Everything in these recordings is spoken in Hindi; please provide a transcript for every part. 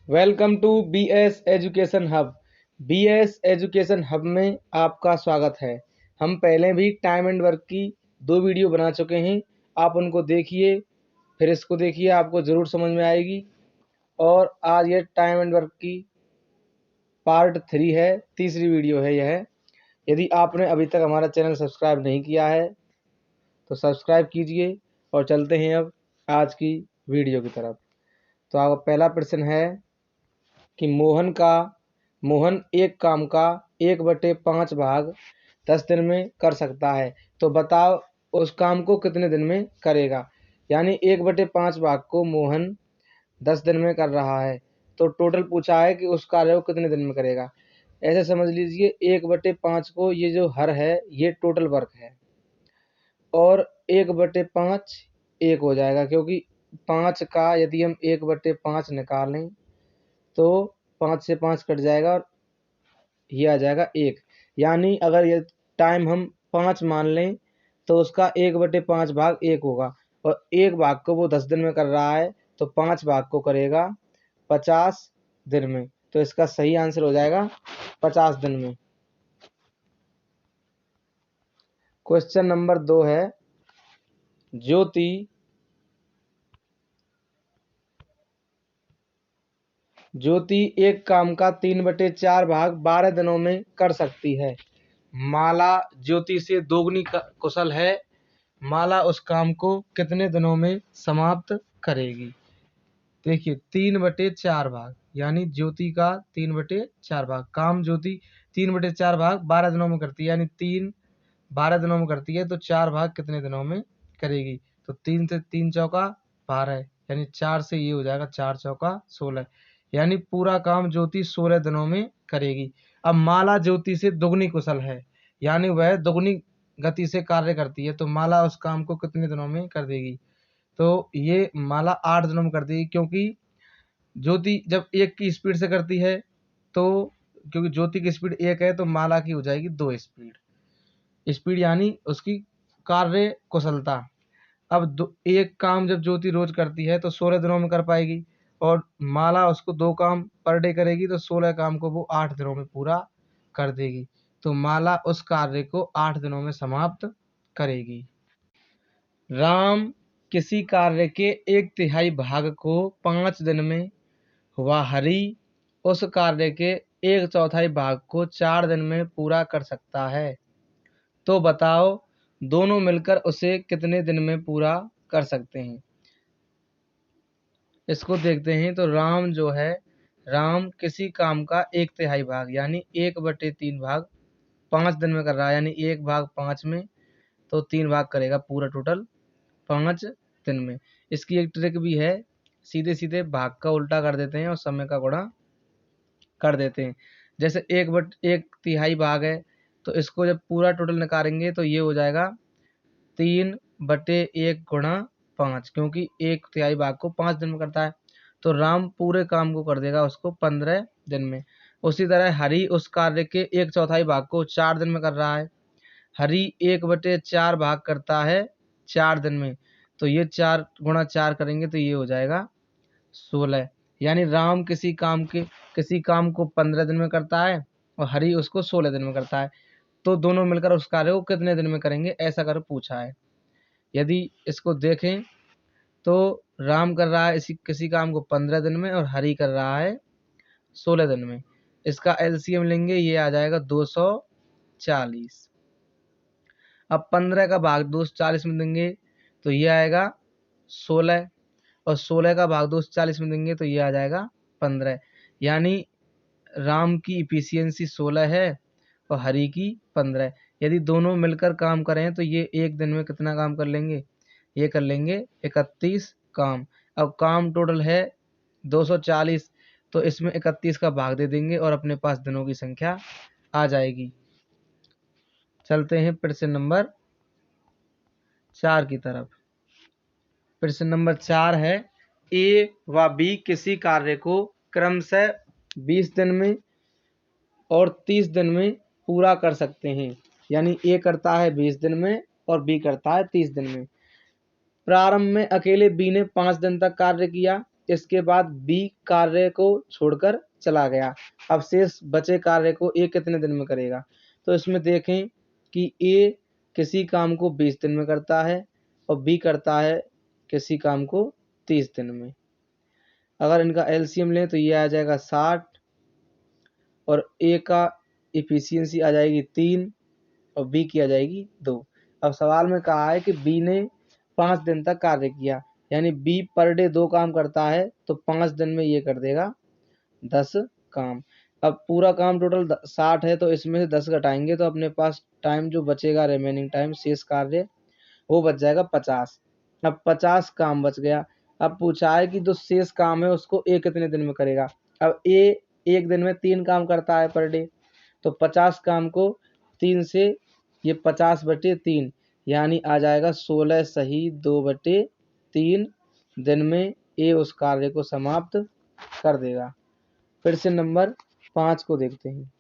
Welcome to BS education hub. BS education hub में आपका स्वागत है। हम पहले भी टाइम एंड वर्क की 2 वीडियो बना चुके हैं। आप उनको देखिए, फिर इसको देखिए, आपको ज़रूर समझ में आएगी। और आज ये टाइम एंड वर्क की पार्ट 3 है, तीसरी वीडियो है यह। यदि आपने अभी तक हमारा चैनल सब्सक्राइब नहीं किया है तो सब्सक्राइब कीजिए। और चलते हैं अब आज की वीडियो की तरफ। तो आपका पहला प्रश्न है कि मोहन एक काम का 1/5 भाग 10 दिन में कर सकता है। तो बताओ उस काम को कितने दिन में करेगा। यानी 1/5 भाग को मोहन 10 दिन में कर रहा है, तो टोटल पूछा है कि उस कार्य को कितने दिन में करेगा। ऐसे समझ लीजिए 1/5 को ये जो हर है ये टोटल वर्क है, और 1/5 1 हो जाएगा, क्योंकि 5 का यदि हम 1/5 निकालें तो 5 से 5 कट जाएगा और ये आ जाएगा 1। यानी अगर ये टाइम हम 5 मान लें तो उसका 1/5 भाग 1 होगा, और 1 भाग को वो 10 दिन में कर रहा है, तो 5 भाग को करेगा 50 दिन में। तो इसका सही आंसर हो जाएगा 50 दिन में। क्वेश्चन नंबर 2 है, ज्योति एक काम का 3/4 भाग 12 दिनों में कर सकती है। माला ज्योति से दोगुनी कुशल है। माला उस काम को कितने दिनों में समाप्त करेगी। देखिए 3/4 भाग, यानी ज्योति का 3/4 भाग, काम ज्योति 3/4 भाग 12 दिनों में करती है, यानी 3 12 दिनों में करती है, तो 4 भाग कितने दिनों में करेगी। तो 3 से 3 चौका 12, यानी 4 से ये हो जाएगा 4 चौका 16, यानी पूरा काम ज्योति 16 दिनों में करेगी। अब माला ज्योति से दुगनी कुशल है, यानी वह दुगनी गति से कार्य करती है, तो माला उस काम को कितने दिनों में कर देगी। तो ये माला 8 दिनों में कर देगी, क्योंकि ज्योति जब 1 की स्पीड से करती है, तो क्योंकि ज्योति की स्पीड 1 है तो माला की हो जाएगी 2 स्पीड, यानी उसकी कार्य कुशलता। अब एक काम जब ज्योति रोज करती है तो 16 दिनों में कर पाएगी, और माला उसको 2 काम पर डे करेगी, तो 16 काम को वो 8 दिनों में पूरा कर देगी। तो माला उस कार्य को 8 दिनों में समाप्त करेगी। राम किसी कार्य के 1/3 भाग को 5 दिन में, व हरि उस कार्य के 1/4 भाग को 4 दिन में पूरा कर सकता है। तो बताओ दोनों मिलकर उसे कितने दिन में पूरा कर सकते हैं। इसको देखते हैं। तो राम जो है, राम किसी काम का 1/3 भाग यानी 1/3 भाग 5 दिन में कर रहा है, यानी 1 भाग 5 में, तो 3 भाग करेगा पूरा टोटल 5 दिन में। इसकी एक ट्रिक भी है, सीधे सीधे भाग का उल्टा कर देते हैं और समय का गुणा कर देते हैं। जैसे 1/3 भाग है, तो इसको जब पूरा टोटल निकालेंगे तो ये हो जाएगा 3/1 गुणा 5, क्योंकि 1/3 भाग को 5 दिन में करता है, तो राम पूरे काम को कर देगा उसको 15 दिन में। उसी तरह हरि उस कार्य के 1/4 भाग को 4 दिन में कर रहा है। हरि 1/4 भाग करता है 4 दिन में, तो ये 4 गुणा 4 करेंगे तो ये हो जाएगा 16। यानी राम किसी काम को 15 दिन में करता है और हरि उसको 16 दिन में करता है, तो दोनों मिलकर उस कार्य को कितने दिन में करेंगे, ऐसा कर पूछा है। यदि इसको देखें तो राम कर रहा है किसी काम को 15 दिन में और हरि कर रहा है 16 दिन में। इसका एलसीएम लेंगे, ये आ जाएगा 240। अब 15 का भाग 240 में देंगे तो ये आएगा 16, और 16 का भाग 240 में देंगे तो ये आ जाएगा 15। यानी राम की इफिशियंसी 16 है और हरि की 15। यदि दोनों मिलकर काम करें तो ये एक दिन में कितना काम कर लेंगे, ये कर लेंगे 31 काम। अब काम टोटल है 240, तो इसमें 31 का भाग दे देंगे और अपने पास दिनों की संख्या आ जाएगी। चलते हैं प्रश्न नंबर 4 की तरफ। प्रश्न नंबर 4 है, ए व बी किसी कार्य को क्रमशः 20 दिन में और 30 दिन में पूरा कर सकते हैं। यानी ए करता है 20 दिन में और बी करता है 30 दिन में। प्रारंभ में अकेले बी ने 5 दिन तक कार्य किया, इसके बाद बी कार्य को छोड़कर चला गया। अब शेष बचे कार्य को ए कितने दिन में करेगा? तो इसमें देखें कि ए किसी काम को 20 दिन में करता है और बी करता है किसी काम को 30 दिन में। अगर इनका एलसीएम लें तो ये आ जाएगा 60 और ए का इफिशियंसी आ जाएगी 3 और बी की आ जाएगी 2। अब सवाल में कहा है कि बी ने 5 दिन तक कार्य किया, यानी बी पर डे 2 काम करता है तो 5 दिन में ये कर देगा 10 काम। अब पूरा काम टोटल 60 है तो इसमें से 10 घटाएंगे तो अपने पास टाइम जो बचेगा, रिमेनिंग टाइम शेष कार्य, वो बच जाएगा 50। अब 50 काम बच गया। अब पूछा है कि जो शेष काम है उसको ए कितने दिन में करेगा? अब ए एक दिन में 3 काम करता है पर डे, तो 50 काम को 3 से, ये 50/3 यानी आ जाएगा 16 सही 2/3 दिन में ए उस कार्य को समाप्त कर देगा। फिर से नंबर 5 को देखते हैं।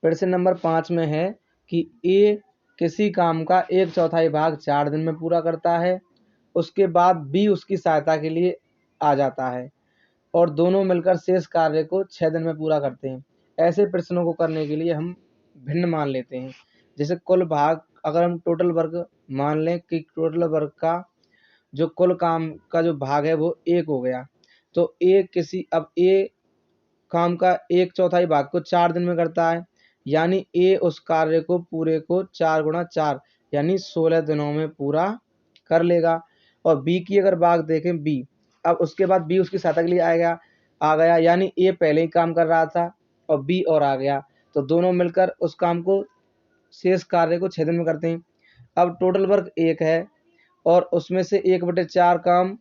फिर से नंबर 5 में है कि ए किसी काम का 1/4 भाग 4 दिन में पूरा करता है, उसके बाद बी उसकी सहायता के लिए आ जाता है और दोनों मिलकर शेष कार्य को 6 दिन में पूरा करते हैं। ऐसे प्रश्नों को करने के लिए हम भिन्न मान लेते हैं। जैसे कुल भाग, अगर हम टोटल वर्क मान लें कि टोटल वर्क का जो कुल काम का जो भाग है वो 1 हो गया, तो अब ए काम का 1/4 भाग को 4 दिन में करता है, यानी ए उस कार्य को पूरे को 4 गुणा 4 यानी 16 दिनों में पूरा कर लेगा। और बी की अगर बात देखें, बी, अब उसके बाद बी उसकी सहायता के लिए आ गया, यानी ए पहले ही काम कर रहा था और बी और आ गया, तो दोनों मिलकर उस काम को, शेष कार्य को 6 दिन में करते हैं। अब टोटल वर्क 1 है और उसमें से 1/4 काम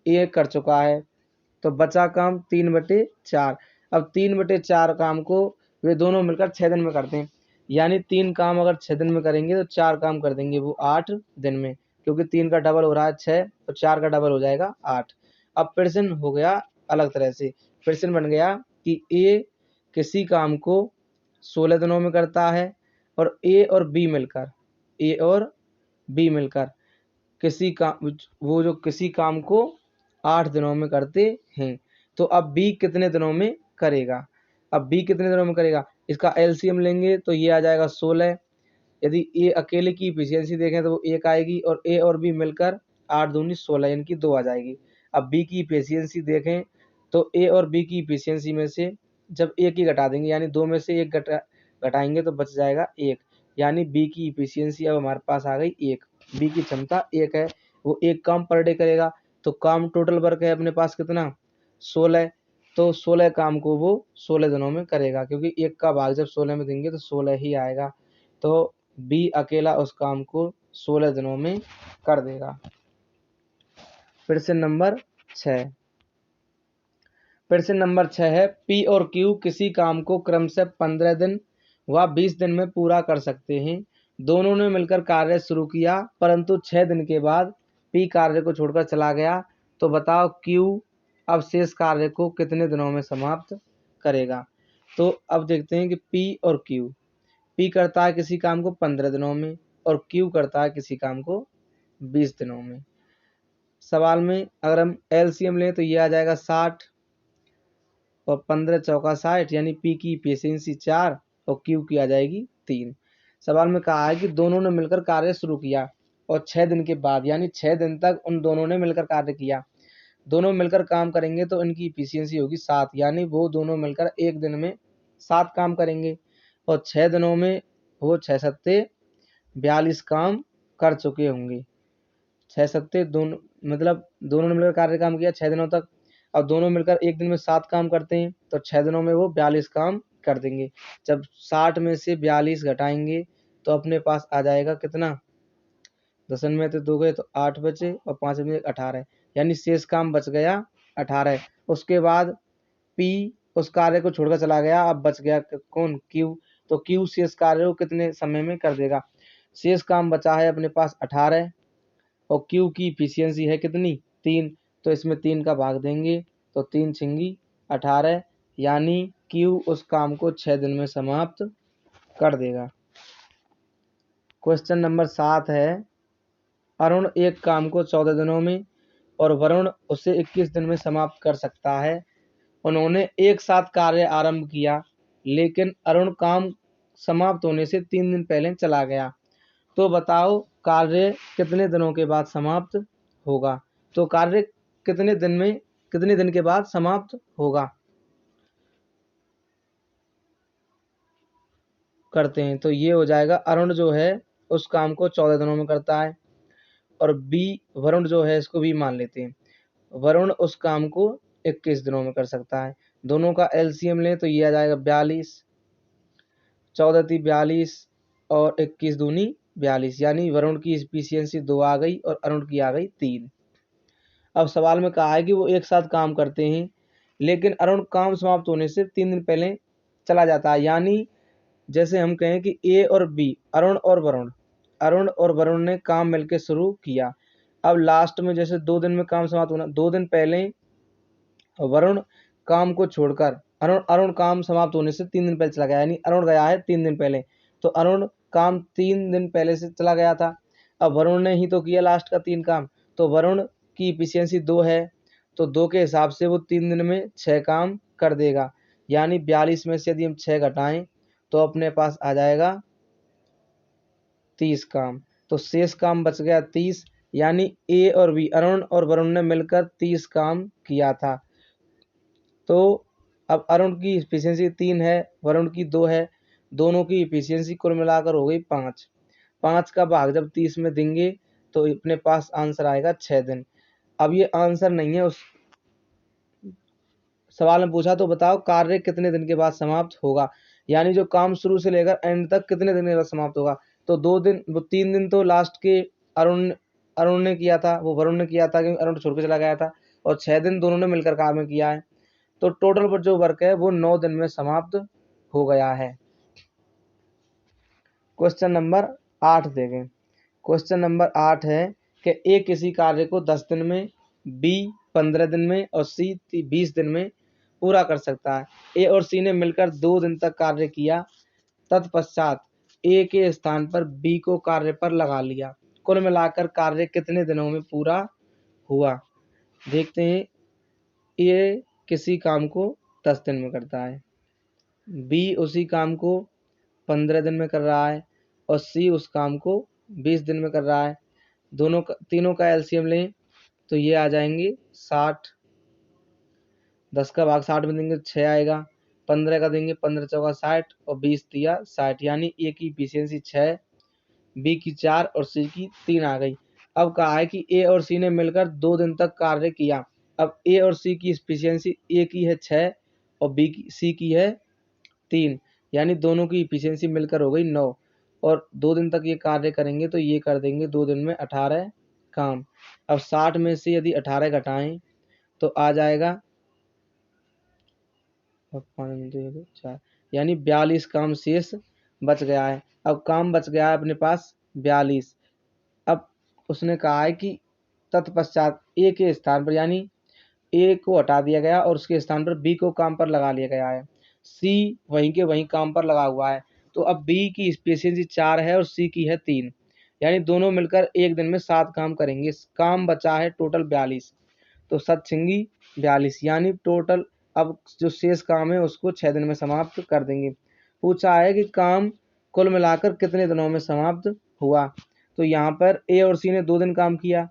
ए कर चुका है, तो बचा काम 3/4। अब 3/4 काम को वे दोनों मिलकर 6 दिन में करते हैं, यानी 3 काम अगर 6 दिन में करेंगे तो 4 काम कर देंगे वो 8 दिन में, क्योंकि 3 का डबल हो रहा है 6 तो 4 का डबल हो जाएगा 8। अब प्रश्न हो गया अलग तरह से, प्रश्न बन गया कि ए किसी काम को 16 दिनों में करता है और ए और बी मिलकर किसी काम को 8 दिनों में करते हैं। तो अब बी कितने दिनों में करेगा? इसका एलसीएम लेंगे तो ये आ जाएगा 16। यदि ए अकेले की इफिशियंसी देखें तो वो 1 आएगी और ए और बी मिलकर 8 दूनी 16 इनकी 2 आ जाएगी। अब बी की इफिशियंसी देखें तो ए और बी की इफिशियंसी में से जब एक ही घटा देंगे, यानी 2 में से 1 घटाएंगे तो बच जाएगा 1, यानी बी की इफिशियंसी अब हमारे पास आ गई 1। बी की क्षमता 1 है, वो 1 काम पर डे करेगा। तो काम टोटल वर्क है अपने पास कितना? 16। तो 16 काम को वो 16 दिनों में करेगा, क्योंकि 1 का भाग जब 16 में देंगे तो 16 ही आएगा। तो बी अकेला उस काम को 16 दिनों में कर देगा। फिर से नंबर 6 है, पी और क्यू किसी काम को क्रमशः 15 दिन व 20 दिन में पूरा कर सकते हैं। दोनों ने मिलकर कार्य शुरू किया, परंतु 6 दिन के बाद पी कार्य को छोड़कर चला गया, तो बताओ क्यू अब शेष कार्य को कितने दिनों में समाप्त करेगा? तो अब देखते हैं कि पी करता है किसी काम को 15 दिनों में और क्यू करता है किसी काम को 20 दिनों में। सवाल में अगर हम एलसीएम लें तो ये आ जाएगा 60 और 15 चौका 60, यानी पी की इफिशियंसी 4 और क्यू की आ जाएगी 3। सवाल में कहा है कि दोनों ने मिलकर कार्य शुरू किया और 6 दिन के बाद, यानी 6 दिन तक उन दोनों ने मिलकर कार्य किया। दोनों मिलकर काम करेंगे तो इनकी इफिशियंसी होगी 7, यानी वो दोनों मिलकर एक दिन में 7 काम करेंगे और 6 दिनों में वो 6 सत्ते 42 काम कर चुके होंगे। 6 सत्ते दोनों, मतलब दोनों ने मिलकर कार्य काम किया 6 दिनों तक। अब दोनों मिलकर एक दिन में 7 काम करते हैं तो 6 दिनों में वो 42 काम कर देंगे। जब 60 में से 42 घटाएंगे तो अपने पास आ जाएगा कितना? 10 में तो 2 गए तो 8 बचे और 5 में 18, यानी शेष काम बच गया 18। उसके बाद पी उस कार्य को छोड़कर चला गया, अब बच गया कौन? क्यू। तो क्यू शेष कार्य को कितने समय में कर देगा? शेष काम बचा है अपने पास 18 और क्यू की इफिशियंसी है कितनी? 3, तो इसमें 3 का भाग देंगे तो 3 छिंगी 18, यानी क्यू उस काम को 6 दिन में समाप्त कर देगा। क्वेश्चन नंबर 7 है, अरुण एक काम को 14 दिनों में और वरुण उसे 21 दिन में समाप्त कर सकता है। उन्होंने एक साथ कार्य आरंभ किया, लेकिन अरुण काम समाप्त होने से 3 दिन पहले चला गया। तो बताओ कार्य कितने दिनों के बाद समाप्त होगा। तो कार्य कितने दिन के बाद समाप्त होगा करते हैं। तो ये हो जाएगा, अरुण जो है उस काम को 14 दिनों में करता है, और बी वरुण जो है, इसको भी मान लेते हैं, वरुण उस काम को 21 दिनों में कर सकता है। दोनों का एलसीएम लें तो ये आ जाएगा 42, 14 × 42 और 21 दूनी 42, यानी वरुण की इफिशियंसी 2 आ गई और अरुण की आ गई 3। अब सवाल में कहा है कि वो एक साथ काम करते हैं, लेकिन अरुण काम समाप्त होने से 3 दिन पहले चला जाता है। यानी जैसे हम कहें कि ए और बी, अरुण और वरुण ने काम मिलकर शुरू किया। अब लास्ट में जैसे 2 दिन में काम समाप्त होना, 2 दिन पहले वरुण काम को छोड़कर अरुण काम समाप्त होने से 3 दिन पहले चला गया, यानी अरुण गया है 3 दिन पहले, तो अरुण काम 3 दिन पहले से चला गया था। अब वरुण ने ही तो किया लास्ट का 3 काम, तो वरुण की इफिशियंसी 2 है, तो 2 के हिसाब से वो 3 दिन में 6 काम कर देगा। यानी 42 में से यदि हम 6 घटाएं तो अपने पास आ जाएगा 30 काम। तो शेष काम बच गया 30, यानी ए और बी, अरुण और वरुण ने मिलकर 30 काम किया था। तो अब अरुण की इफिशियंसी 3 है, वरुण की 2 है, दोनों की इफिशियंसी कुल मिलाकर हो गई 5। 5 का भाग जब 30 में देंगे तो अपने पास आंसर आएगा 6 दिन। अब ये आंसर नहीं है, उस सवाल में पूछा तो बताओ कार्य कितने दिन के बाद समाप्त होगा, यानी जो काम शुरू से लेकर एंड तक कितने दिन के बाद समाप्त होगा। तो 3 दिन तो लास्ट के अरुण ने किया था, वो वरुण ने किया था क्योंकि अरुण छोड़ के चला गया था, और 6 दिन दोनों ने मिलकर काम किया है। तो टोटल पर जो वर्क है वो 9 दिन में समाप्त हो गया है। क्वेश्चन नंबर 8 देखें। क्वेश्चन नंबर 8 है कि ए किसी कार्य को 10 दिन में, बी 15 दिन में और सी 20 दिन में पूरा कर सकता है। ए और सी ने मिलकर 2 दिन तक कार्य किया, तत्पश्चात ए के स्थान पर बी को कार्य पर लगा लिया। कुल मिलाकर कार्य कितने दिनों में पूरा हुआ। देखते हैं, ए किसी काम को 10 दिन में करता है, बी उसी काम को 15 दिन में कर रहा है, और सी उस काम को 20 दिन में कर रहा है। तीनों का एलसीएम लें तो ये आ जाएंगे 60। 10 का भाग 60 में देंगे 6 आएगा, 15 का देंगे 15 चौका 60 और 20 दिया 60, यानी ए की इफिशियंसी 6, बी की 4 और सी की 3 आ गई। अब कहा है कि ए और सी ने मिलकर 2 दिन तक कार्य किया। अब ए और सी की इफिशियंसी, ए की है 6 और सी की है 3, यानी दोनों की इफिशियंसी मिलकर हो गई 9, और 2 दिन तक ये कार्य करेंगे तो ये कर देंगे 2 दिन में 18 काम। अब 60 में से यदि 18 घटाएं तो आ जाएगा 4, यानी 42 काम शेष बच गया है। अब काम बच गया है अपने पास 42। अब उसने कहा है कि तत्पश्चात ए के स्थान पर, यानी ए को हटा दिया गया और उसके स्थान पर बी को काम पर लगा लिया गया है। सी वहीं के वहीं काम पर लगा हुआ है, तो अब बी की इफिशियंसी 4 है और सी की है 3, यानी दोनों मिलकर एक दिन में 7 काम करेंगे। काम बचा है टोटल 42, तो 7 छिंगी 42, यानी टोटल अब जो शेष काम है उसको 6 दिन में समाप्त कर देंगे। पूछा है कि काम कुल मिलाकर कितने दिनों में समाप्त हुआ। तो यहाँ पर ए और सी ने 2 दिन काम किया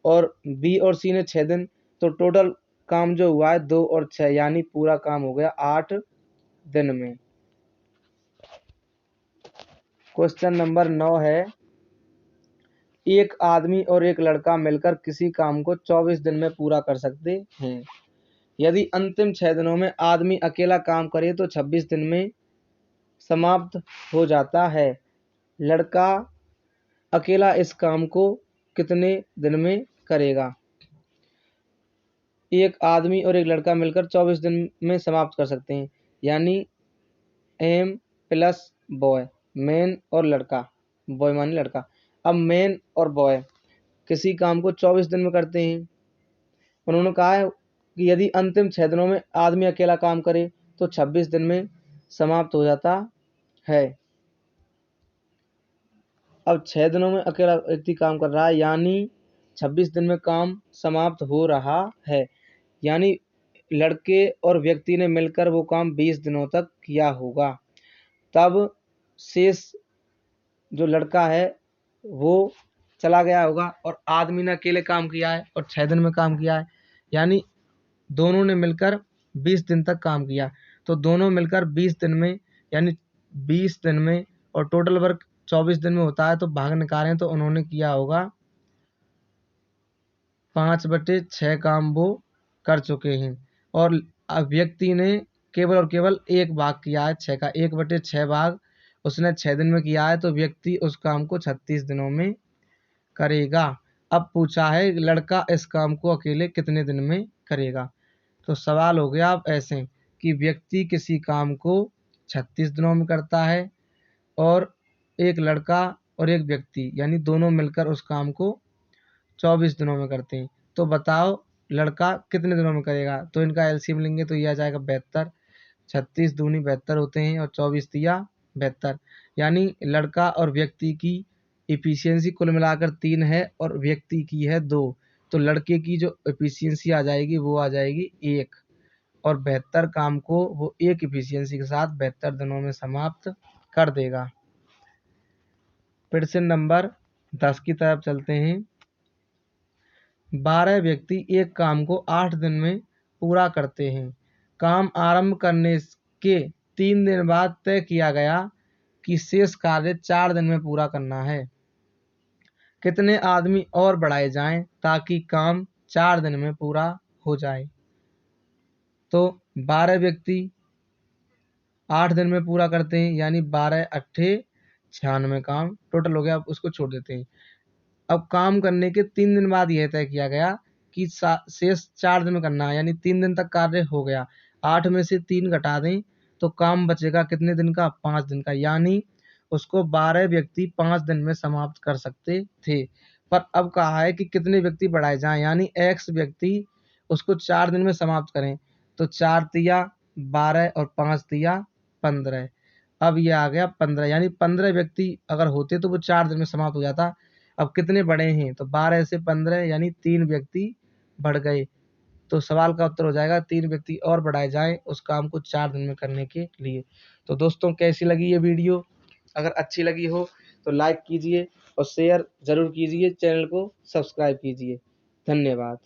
और बी और सी ने 6 दिन, तो टोटल काम जो हुआ है 2 और 6, यानी पूरा काम हो गया 8 दिन में। क्वेश्चन नंबर 9 है, एक आदमी और एक लड़का मिलकर किसी काम को 24 दिन में पूरा कर सकते हैं। यदि अंतिम 6 दिनों में आदमी अकेला काम करे तो 26 दिन में समाप्त हो जाता है। लड़का अकेला इस काम को कितने दिन में करेगा। एक आदमी और एक लड़का मिलकर 24 दिन में समाप्त कर सकते हैं, यानी एम प्लस बॉय, मैन और लड़का, बॉय माने लड़का। अब मैन और बॉय किसी काम को 24 दिन में करते हैं। उन्होंने कहा है कि यदि अंतिम 6 दिनों में आदमी अकेला काम करे तो 26 दिन में समाप्त हो जाता है। अब 6 दिनों में अकेला व्यक्ति काम कर रहा है, यानी 26 दिन में काम समाप्त हो रहा है। यानी लड़के और व्यक्ति ने मिलकर वो काम 20 दिनों तक किया होगा। तब शेष जो लड़का है वो चला गया होगा और आदमी ने अकेले काम किया है और 6 दिन में काम किया है। यानी दोनों ने मिलकर 20 दिन तक काम किया। तो दोनों मिलकर 20 दिन में, यानी 20 दिन में, और टोटल वर्क 24 दिन में होता है, तो भाग निकालें तो उन्होंने किया होगा 5/6 काम वो कर चुके हैं। और व्यक्ति ने केवल और केवल एक भाग किया है 6 का, 1/6 भाग उसने 6 दिन में किया है, तो व्यक्ति उस काम को 36 दिनों में करेगा। अब पूछा है लड़का इस काम को अकेले कितने दिन में करेगा। तो सवाल हो गया अब ऐसे कि व्यक्ति किसी काम को 36 दिनों में करता है और एक लड़का और एक व्यक्ति यानी दोनों मिलकर उस काम को 24 दिनों में करते हैं। तो बताओ लड़का कितने दिनों में करेगा। तो इनका एलसीएम लेंगे तो ये आ जाएगा 72। 36 दूनी 72 होते हैं और 24 दिया 72। यानी लड़का और व्यक्ति की इफिशियंसी कुल मिलाकर 3 है और व्यक्ति की है 2। तो लड़के की जो इफिशियंसी आ जाएगी वो आ जाएगी 1 और 72 काम को वो एक इफिशियंसी के साथ 72 दिनों में समाप्त कर देगा। प्रश्न नंबर 10 की तरफ चलते हैं। 12 व्यक्ति एक काम को 8 दिन में पूरा करते हैं। काम आरंभ करने के 3 दिन बाद तय किया गया कि शेष कार्य 4 दिन में पूरा करना है। कितने आदमी और बढ़ाए जाएं ताकि काम 4 दिन में पूरा हो जाए। तो 12 व्यक्ति 8 दिन में पूरा करते हैं, यानी 12 अट्ठे 96 काम टोटल हो गया। अब उसको छोड़ देते हैं। अब काम करने के 3 दिन बाद यह तय किया गया कि शेष 4 दिन में करना है, यानी 3 दिन तक कार्य हो गया। 8 में से 3 घटा दें तो काम बचेगा कितने दिन का, 5 दिन का। यानी उसको 12 व्यक्ति 5 दिन में समाप्त कर सकते थे। पर अब कहा है कि कितने व्यक्ति बढ़ाए जाएं, यानी x व्यक्ति उसको 4 दिन में समाप्त करें। तो 4 तिया 12 और 5 तिया 15। अब ये आ गया 15, यानी 15 व्यक्ति अगर होते तो वो 4 दिन में समाप्त हो जाता। अब कितने बढ़े हैं, तो 12 से 15 यानी 3 व्यक्ति बढ़ गए। तो सवाल का उत्तर हो जाएगा 3 व्यक्ति और बढ़ाए जाएं उस काम को 4 दिन में करने के लिए। तो दोस्तों कैसी लगी ये वीडियो। अगर अच्छी लगी हो तो लाइक कीजिए और शेयर जरूर कीजिए, चैनल को सब्सक्राइब कीजिए। धन्यवाद।